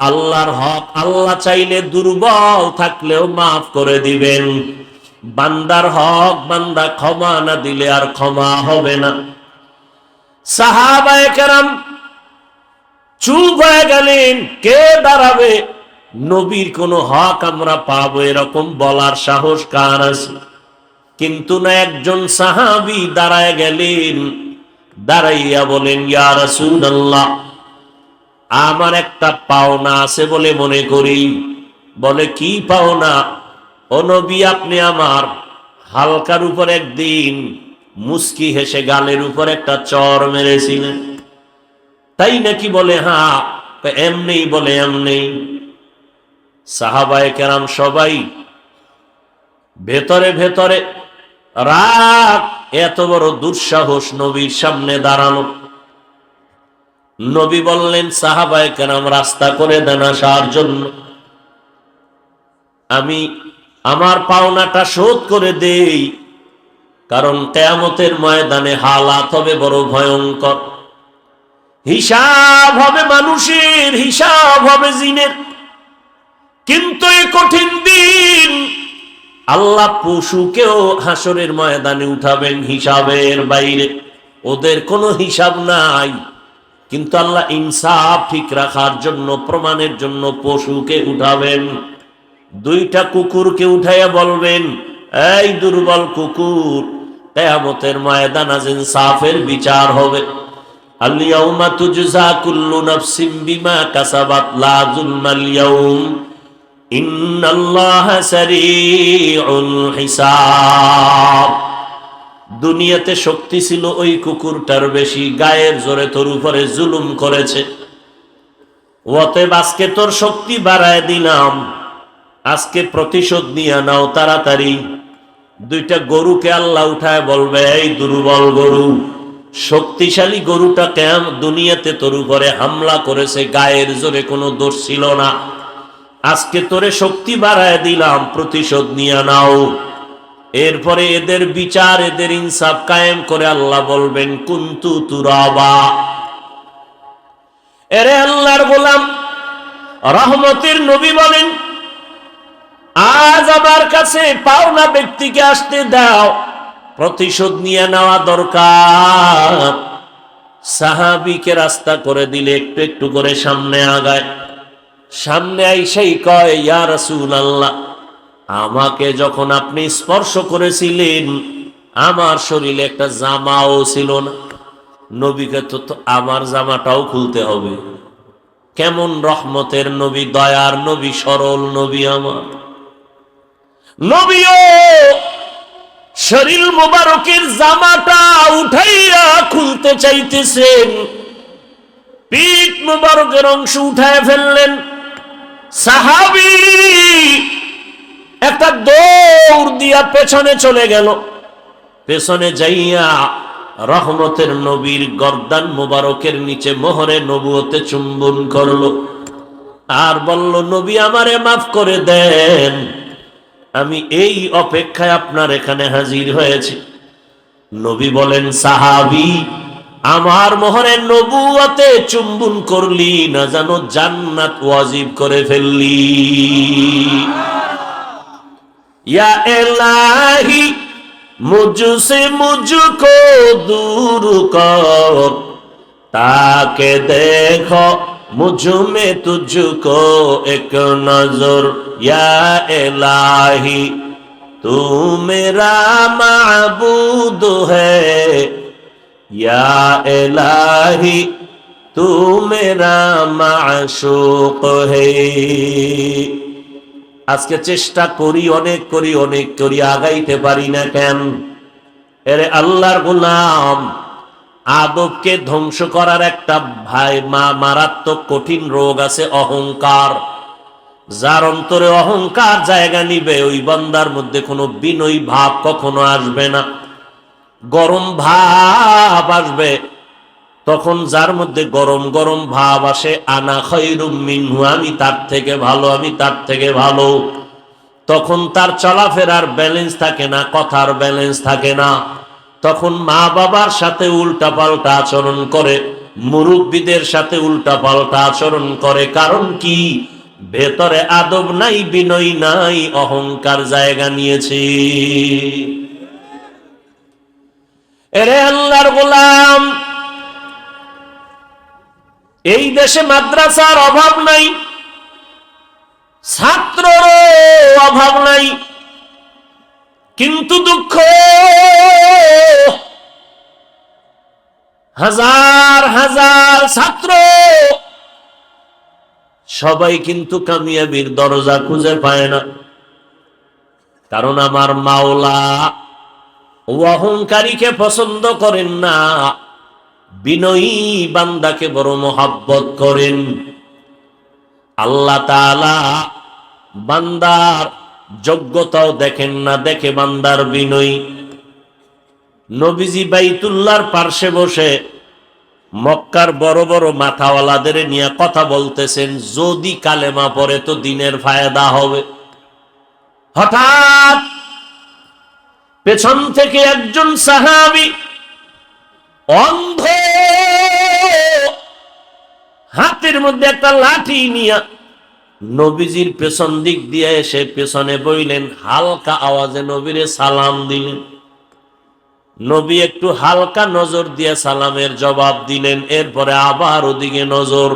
আল্লাহর হক আল্লাহ চাইলে দুর্বল থাকলেও মাফ করে দিবেন। বান্দার হক বান্দা ক্ষমা না দিলে আর ক্ষমা হবে না। সাহাবায়ে কেরাম চুপ হয়ে গেলেন, কে দাঁড়াবে? নবীর কোন হক আমরা পাবো এরকম বলার সাহস কার আছে? কিন্তু না, একজন সাহাবী দাঁড়ায় গেলেন, দাঁড়াইয়া বলেন, ইয়া রাসূলুল্লাহ, আমার একটা পাওনা আছে বলে মনে করি। বলে, কি পাওনা? ও নবী, আপনি আমার হালকার উপর একদিন মুস্কি হেসে গালের উপর একটা চর মেরেছিলেন, তাই নাকি? বলে, হ্যাঁ। এমনি? বলে, এমনি। সাহাবায়ে কেরাম সবাই ভেতরে ভেতরে রাগ, এত বড় দুঃসাহস নবীর সামনে দাঁড়ানো। নবী বললেন, সাহাবায়ে কেরাম রাস্তা করে দেন আসার জন্য, আমি আমার পাওনাটা শোধ করে দেই, কারণ কিয়ামতের ময়দানে হালাত হবে বড় ভয়ঙ্কর। হিসাব হবে মানুষের, হিসাব হবে জিনের। কিন্তু এই কঠিন দিন আল্লাহ পশুকেও হাসরের ময়দানে উঠাবেন হিসাবের বাইরে, ওদের কোনো হিসাব নাই। কিন্তু আল্লাহ ইনসাফ ঠিক রাখার জন্য, প্রমাণের জন্য পশুকে উঠাবেন। দুইটা কুকুরকে উঠাইয়া বলবেন, এই দুর্বল কুকুর, কিয়ামতের ময়দানে ইনসাফের বিচার হবে। আল ইয়াউমা তুজজা কুল্লু নাফসিন বিমা কাসাবাত লা যুলমাল ইয়াউম ইন্নাল্লাহা সারিউল হিসাব। দুনিয়াতে শক্তি ছিল ওই কুকুরটার বেশি, গায়ের জোরে তোর উপরে জুলুম করেছে, অতএব আজকে তোর শক্তি বাড়ায় দিলাম, আজকে প্রতিশোধ নিয়ে নাও তাড়াতাড়ি। দুইটা গরুকে আল্লাহ উঠায় বলবে, এই দুর্বল গরু, শক্তিশালী গরুটা কেন দুনিয়াতে তোর উপরে হামলা করেছে, গায়ের জোরে কোনো দোষ ছিল না, আজকে তোরে শক্তি বাড়ায় দিলাম, প্রতিশোধ নিয়ে নাও। এরপরে এদের বিচার, এদের ইনসাফ কায়েম করে আল্লাহ বলবেন, কুনতু তুরাবা। এরে আল্লাহর গোলাম, রহমতের নবী বলেন, আজ আমার কাছে পাওনা ব্যক্তিকে আসতে দাও, প্রতিশোধ নিয়ে নেওয়া দরকার। সাহাবীকে রাস্তা করে দিলে একটু একটু করে সামনে আগায়। সামনে আইসাই কয়, ইয়া রাসূলুল্লাহ, আমাকে যখন আপনি স্পর্শ করেছিলেন আমার শরীরে একটা জামাও ছিল না। নবীকে তো আমার জামাটাও খুলতে হবে। কেমন রহমতের নবী, দয়ার নবী, সরল নবী আমার। নবীও শরীর মুবারকের জামাটা উঠাইয়া খুলতে চাইতেছেন, পিঠ মুবারকের অংশ উঠায় ফেললেন। সাহাবী একটা দৌড় দিয়া পেছনে চলে গেল, পেছনে যাইয়া রহমতের নবীর গর্দান মুবারকের নিচে মোহরে নবুয়তে চুম্বন করলো আর বলল, নবী আমারে মাফ করে দেন, আমি এই অপেক্ষায় আপনার এখানে হাজির হয়েছি। নবী বলেন, সাহাবী, আমার মোহরে নবুয়তে চুম্বন করলি না জানো জান্নাত ওয়াজিব করে ফেললি। या इलाही मुझसे मुझको दूर कर, ताके देखो मुझ में तुझको एक नजर। या इलाही तू मेरा माबूद है, या इलाही तू मेरा माशूक है। আজকে চেষ্টা করি, অনেক করি, আগাইতে পারি না কেন? এরে আল্লাহর গোলাম, আদবকে ধ্বংস করার একটা মারাত্মক কঠিন রোগ আছে, অহংকার। যার অন্তরে অহংকার জায়গা নিবে, ওই বান্দার মধ্যে কোনো বিনয়ী ভাব কখনো আসবে না, গরম ভাব আসবে। তখন যার মধ্যে গরম গরম ভাব আসে, আনা খায়রুম মিনহু, আমি তার থেকে ভালো, আমি তার থেকে ভালো, তখন তার চলাফেরার ব্যালেন্স থাকে না, কথার ব্যালেন্স থাকে না। তখন মা বাবার সাথে উল্টা পাল্টা আচরণ করে, মুরব্বীদের সাথে উল্টা পাল্টা আচরণ করে। কারণ কি? ভেতরে আদব নাই, বিনয় নাই, অহংকার জায়গা নিয়েছে। এরে আল্লাহর গোলাম, এই দেশে মাদ্রাসার অভাব নাই, ছাত্ররও অভাব নাই, কিন্তু দুঃখ, হাজার হাজার ছাত্র সবাই কিন্তু কামিয়াবির দরজা খুঁজে পায় না। কারণ আমার মাওলা অহংকারীকে পছন্দ করেন না, বিনয়ী বান্দাকে বড় মোহাব্বত করেন। আল্লাহ তাআলা বান্দার যোগ্যতাও দেখেন না, দেখে বান্দার বিনয়ী। নবীজি বাইতুল্লাহর পার্শ্বে বসে মক্কার বড় বড় মাথাওয়ালাদের নিয়ে কথা বলতেছেন, যদি কালেমা পড়ে তো দিনের ফায়দা হবে। হঠাৎ পেছন থেকে একজন সাহাবী অন্ধ, হাতের মধ্যে একটা লাঠি নিয়ে নবীজির পেছন দিক দিয়ে এসে পেছনে বইলেন, হালকা আওয়াজে নবীরে সালাম দিলেন। নবী একটু হালকা নজর দিয়ে সালামের জবাব দিলেন। এরপরে আবার ওদিকে নজর।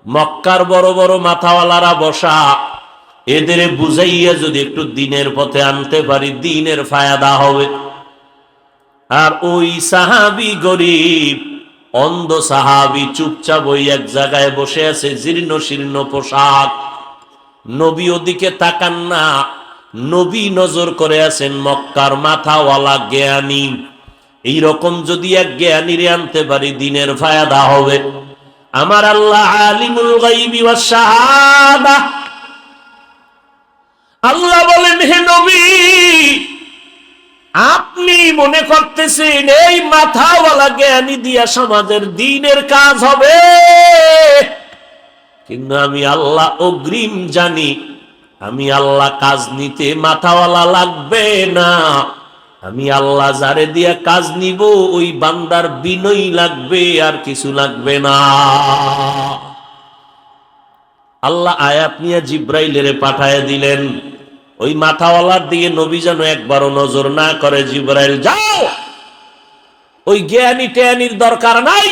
মক্কার বড় বড় মাথাওয়ালারা বসা, এদের বুঝাইয়া যদি একটু দিনের পথে আনতে পারি, দিনের ফায়দা হবে। আর ওই সাহাবী গরিব অন্ধ সাহাবী চুপচাপ ওই এক জায়গায় বসে আছে, জীর্ণ শীর্ণ পোশাক। নবী ওদিকে তাকান না, নবী নজর করে আছেন মক্কার মাথাওয়ালা জ্ঞানী। এইরকম যদি এক জ্ঞানীরে আনতে পারি, দিনের ফায়দা হবে। আমার আল্লাহ আলিমুল গায়বি ওয়াস শাহাদা। আল্লাহ বলেন, হে নবী, আপনি মনে করতেছেন এই মাথাওয়ালা জ্ঞানী দিয়া সমাজের দ্বীনের কাজ হবে, কিন্তু আমি আল্লাহ অগ্রিম জানি, আমি আল্লাহ কাজ নিতে মাথাওয়ালা লাগবে না। আমি আল্লাহ যারে দিয়া কাজ নিব ওই বান্দার বিনয় লাগবে, আর কিছু লাগবে না। আল্লাহ আয়াত নিয়ে জিব্রাইলের পাঠায় দিলেন। ওই মাথাওয়ালার দিকে নবী যেন একবারও নজর না করে। জিব্রাইল, যাও, ওই জ্ঞানী ট্যানির দরকার নাই।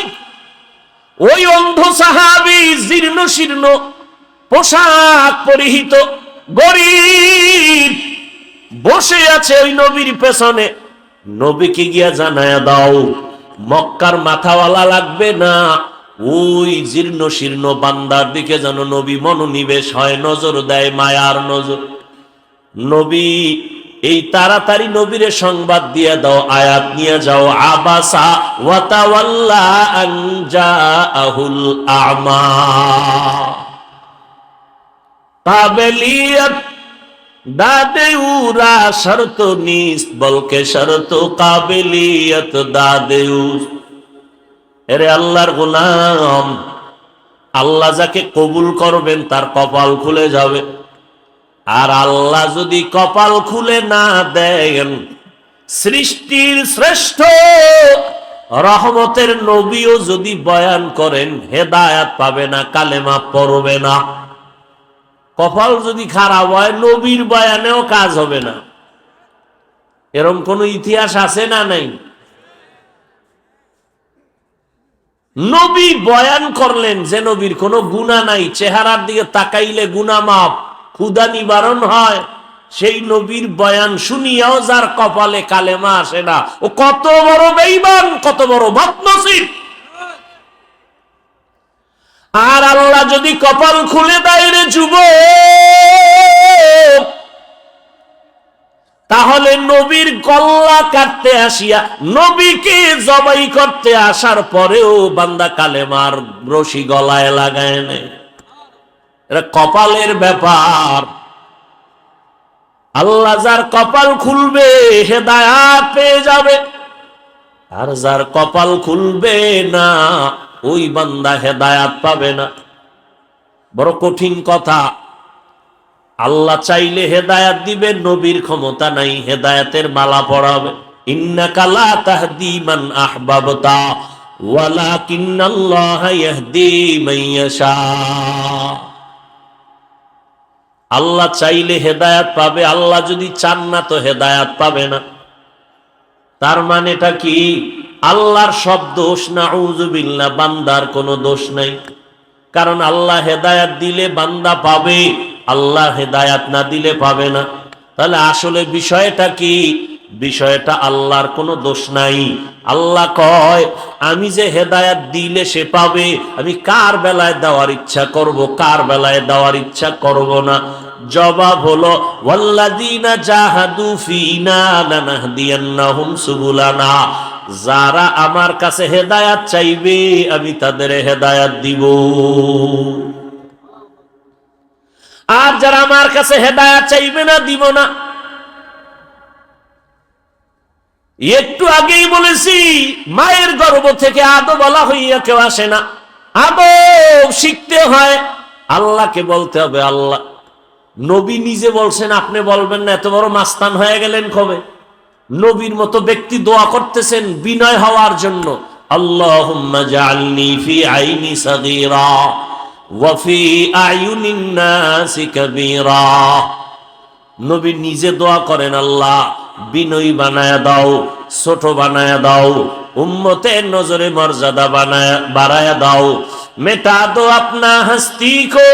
ওই অন্ধ সাহাবী জীর্ণ শীর্ণ পোশাক পরিহিত গরিব বসে আছে ওই নবীর পেছনে। নবীকে গিয়া জানায়া দাও, মক্কার মাথাওয়ালা লাগবে না, ওই জীর্ণ শীর্ণ বান্দার দিকে যেন নবী মনোনিবেশ হয়, নজর দেয়, মায়ার নজর। নবী এই তাড়াতাড়ি নবীরে সংবাদ দিয়ে দাও, আয়াত নিয়ে যাও, আবাসা ওয়া তাওয়াল্লা আন জাআহুল আ'মা। কাবিলিয়ত দাদে উরা শর্ত নিস বলকে শর্ত কাবিলিয়ত দাদে উস। এরে আল্লাহর গোলাম, আল্লাহ যাকে কবুল করবেন তার কপাল খুলে যাবে। আর আল্লাহ যদি কপাল খুলে না দেন, সৃষ্টির শ্রেষ্ঠ রহমতের নবীও যদি বয়ান করেন, হেদায়াত পাবে না, কালেমা পড়বে না। কপাল যদি খারাপ হয়, নবীর বয়ানেও কাজ হবে না। এরকম কোন ইতিহাস আছে না নাই? নবী বয়ান করলেন যে নবীর কোনো গুনাহ নাই, চেহারার দিকে তাকাইলে গুনাহ মাপ, ক্ষুধা নিবারণ হয়, সেই নবীর বয়ান শুনিয়াও যার কপালে কালেমা আসে না, ও কত বড় বেঈমান, কত বড় বদনসিব। আর আল্লাহ যদি কপাল খুলে দেয় রে যুবক, তাহলে নবীর গলা কাটতে আসিয়া, নবীকে জবাই করতে আসার পরেও বান্দা কালেমার রশি গলায় লাগায় নেয়। এটা কপালের ব্যাপার। আল্লাহ যার কপাল খুলবে হেদায়াত পেয়ে যাবে, আর যার কপাল খুলবে না ওই বান্দা হেদায়াত পাবে না। বড় কঠিন কথা। আল্লাহ চাইলে হেদায়াত দিবে, নবীর ক্ষমতা নাই হেদায়াতের মালা পড়াবে। ইন্নাকা লা তাহদি মান আহবাবতা ওয়ালাকিন্নাল্লাহা ইয়াহদি মান ইয়াশা। আল্লাহ চাইলে হেদায়াত পাবে, আল্লাহ যদি চান না তো হেদায়াত পাবে না। তার মানেটা কি? আল্লাহর সব দোষ, নাউযুবিল্লাহ, বান্দার কোনো দোষ নাই। কারণ আল্লাহ হেদায়াত দিলে বান্দা পাবে, আল্লাহ হেদায়াত না দিলে পাবে না। তাহলে আসলে বিষয়টা কি? বিষয়টা আল্লাহর কোনো দোষ নাই। আল্লাহ কয় আমি যে হেদায়াত দিলে সে পাবে, আমি কার বেলায় দেওয়ার ইচ্ছা করব, কার বেলায় দেওয়ার ইচ্ছা করব না। জবাব হলো ওয়াল্লাযীনা জাহাদু ফীনা লানাহদিয়ান্নাহুম সুবুলানা। যারা আমার কাছে হেদায়াত চাইবে আমি তাদের হেদায়াত দিব, আর যারা আমার কাছে হেদায়াত চাইবে না, দিব না। একটু আগেই বলেছি, মায়ের গর্ভ থেকে আদম বলা হইয়া কেউ আসে না। আদম শিখতে হয়, আল্লাহকে বলতে হবে। আল্লাহ, নবী নিজে বলছেন, আপনি বলবেন না? এত বড় মাস্তান হয়ে গেলেন কবে? নবীর মতো ব্যক্তি দোয়া করতেছেন বিনয় হওয়ার জন্য, আল্লাহুম্মা জাআলনি ফি আইনি সাগীরা ওয়া ফি আয়ুনিন নাসি কাবীরা। নবী নিজে দোয়া করেন, আল্লাহ বিনয়ী বানায়া দাও, ছোট বানায়া দাও, উম্মতের নজরে মর্যাদা বাড়ায়া দাও। মেটা দো আপনা হস্তি को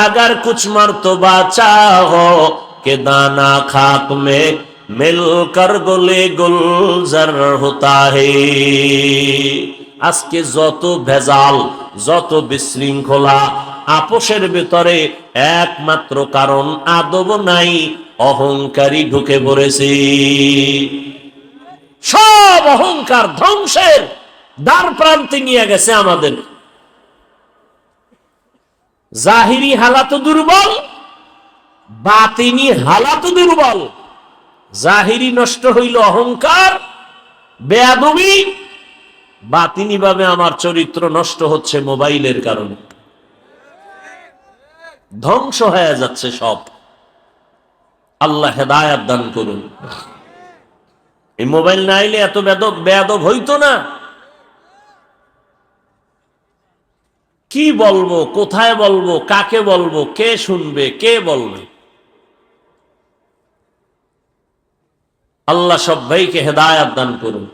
अगर कुछ मर्तबा चाहो के दाना खाक में मिलकर गुले गुलजार होता है। আজকে যত ভেজাল, যত বিশৃঙ্খলা, আপোষের ভেতরে একমাত্র কারণ আদব নাই, অহংকারী ঢুকে পড়েছে। সব অহংকার ধ্বংসের দ্বার প্রান্তে নিয়ে গেছে আমাদের। জাহিরি হালাত দুর্বল, বাতিনি হালাত দুর্বল। জাহিরি নষ্ট হইল অহংকার, বেয়াদবি। বাতিনি ভাবে আমার চরিত্র নষ্ট হচ্ছে মোবাইলের কারণে, ধ্বংস হয়ে যাচ্ছে সব। আল্লাহ হেদায়াত দান করুন। এই মোবাইল না আইলে এত বেয়াদব হইতো না। কি বলবো, কোথায় বলবো, কাকে বলবো, কে শুনবে, কে বলবে? আল্লাহ সবাইকে হেদায়াত দান করুন।